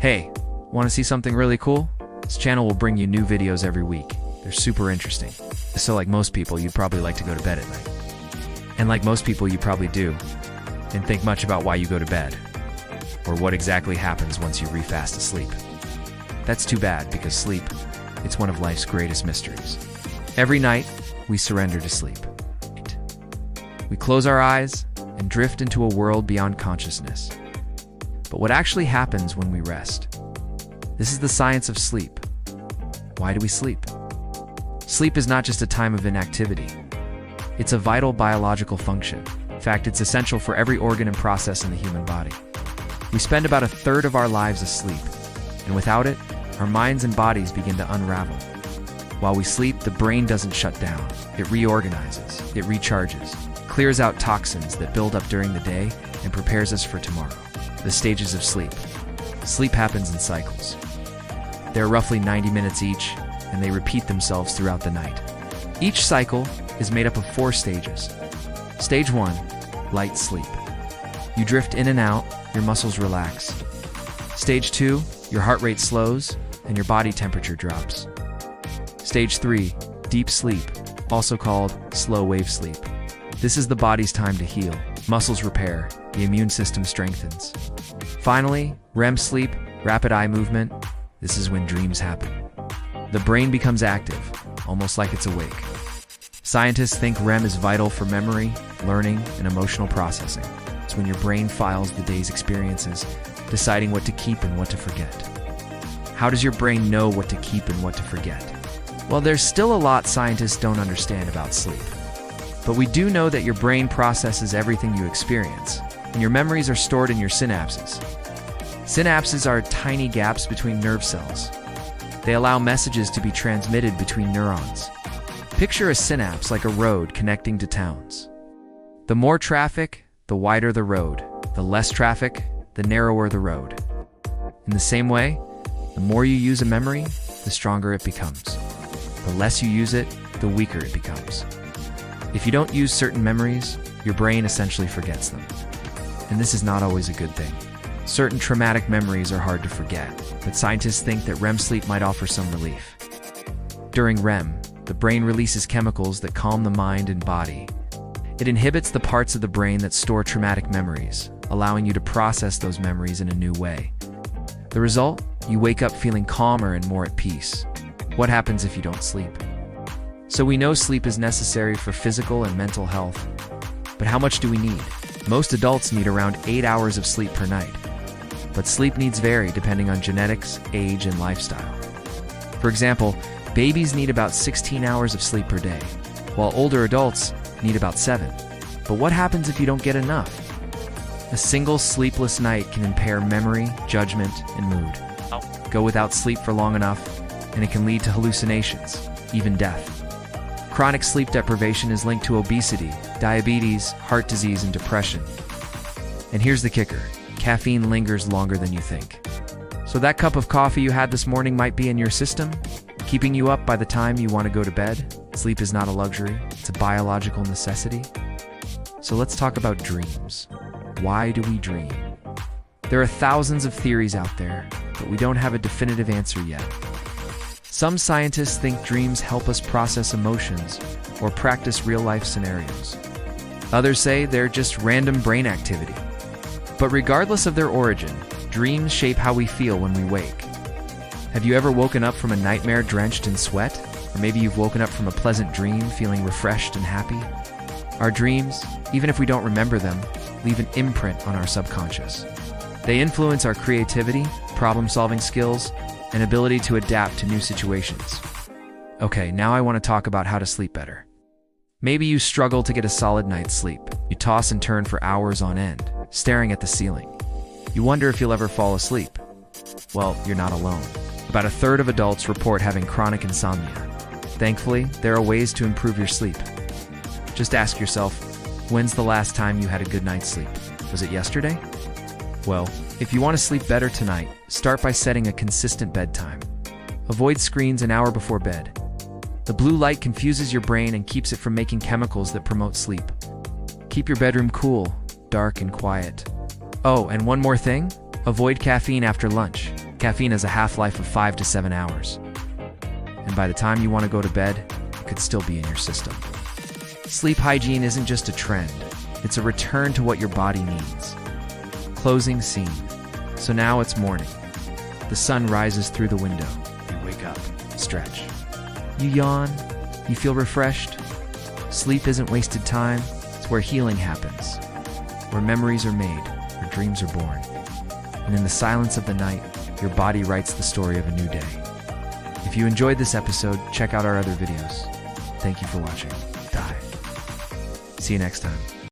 Hey, want to see something really cool? This channel will bring you new videos every week. They're super interesting. So like most people, you'd probably like to go to bed at night. And like most people, you probably do, and think much about why you go to bed, or what exactly happens once you re-fast asleep. That's too bad, because sleep, it's one of life's greatest mysteries. Every night, we surrender to sleep. We close our eyes and drift into a world beyond consciousness. But what actually happens when we rest? This is the science of sleep. Why do we sleep? Sleep is not just a time of inactivity. It's a vital biological function. In fact, it's essential for every organ and process in the human body. We spend about a third of our lives asleep, and without it, our minds and bodies begin to unravel. While we sleep, the brain doesn't shut down. It reorganizes, it recharges, clears out toxins that build up during the day, and prepares us for tomorrow. The stages of sleep. Sleep happens in cycles. They're roughly 90 minutes each, and they repeat themselves throughout the night. Each cycle is made up of 4 stages. Stage 1, light sleep. You drift in and out, your muscles relax. Stage 2, your heart rate slows, and your body temperature drops. Stage 3, deep sleep, also called slow wave sleep. This is the body's time to heal. Muscles repair, the immune system strengthens. Finally, REM sleep, rapid eye movement. This is when dreams happen. The brain becomes active, almost like it's awake. Scientists think REM is vital for memory, learning, and emotional processing. It's when your brain files the day's experiences, deciding what to keep and what to forget. How does your brain know what to keep and what to forget? Well, there's still a lot scientists don't understand about sleep. But we do know that your brain processes everything you experience, and your memories are stored in your synapses. Synapses are tiny gaps between nerve cells. They allow messages to be transmitted between neurons. Picture a synapse like a road connecting to towns. The more traffic, the wider the road. The less traffic, the narrower the road. In the same way, the more you use a memory, the stronger it becomes. The less you use it, the weaker it becomes. If you don't use certain memories, your brain essentially forgets them. And this is not always a good thing. Certain traumatic memories are hard to forget, but scientists think that REM sleep might offer some relief. During REM, the brain releases chemicals that calm the mind and body. It inhibits the parts of the brain that store traumatic memories, allowing you to process those memories in a new way. The result? You wake up feeling calmer and more at peace. What happens if you don't sleep? So we know sleep is necessary for physical and mental health. But how much do we need? Most adults need around 8 hours of sleep per night. But sleep needs vary depending on genetics, age, and lifestyle. For example, babies need about 16 hours of sleep per day, while older adults need about 7. But what happens if you don't get enough? A single sleepless night can impair memory, judgment, and mood. Go without sleep for long enough, and it can lead to hallucinations, even death. Chronic sleep deprivation is linked to obesity, diabetes, heart disease, and depression. And here's the kicker. Caffeine lingers longer than you think. So that cup of coffee you had this morning might be in your system, keeping you up by the time you want to go to bed. Sleep is not a luxury, it's a biological necessity. So let's talk about dreams. Why do we dream? There are thousands of theories out there, but we don't have a definitive answer yet. Some scientists think dreams help us process emotions or practice real-life scenarios. Others say they're just random brain activity. But regardless of their origin, dreams shape how we feel when we wake. Have you ever woken up from a nightmare drenched in sweat? Or maybe you've woken up from a pleasant dream feeling refreshed and happy? Our dreams, even if we don't remember them, leave an imprint on our subconscious. They influence our creativity, problem-solving skills, and ability to adapt to new situations. Okay, now I want to talk about how to sleep better. Maybe you struggle to get a solid night's sleep. You toss and turn for hours on end, staring at the ceiling. You wonder if you'll ever fall asleep. Well, you're not alone. About a third of adults report having chronic insomnia. Thankfully, there are ways to improve your sleep. Just ask yourself, when's the last time you had a good night's sleep? Was it yesterday? Well, if you want to sleep better tonight, start by setting a consistent bedtime. Avoid screens an hour before bed. The blue light confuses your brain and keeps it from making chemicals that promote sleep. Keep your bedroom cool, dark, and quiet. Oh, and one more thing, avoid caffeine after lunch. Caffeine has a half-life of 5 to 7 hours. And by the time you want to go to bed, it could still be in your system. Sleep hygiene isn't just a trend. It's a return to what your body needs. Closing scene. So now it's morning. The sun rises through the window. You wake up, stretch. You yawn. You feel refreshed. Sleep isn't wasted time. It's where healing happens. Where memories are made, where dreams are born. And in the silence of the night, your body writes the story of a new day. If you enjoyed this episode, check out our other videos. Thank you for watching. Die. See you next time.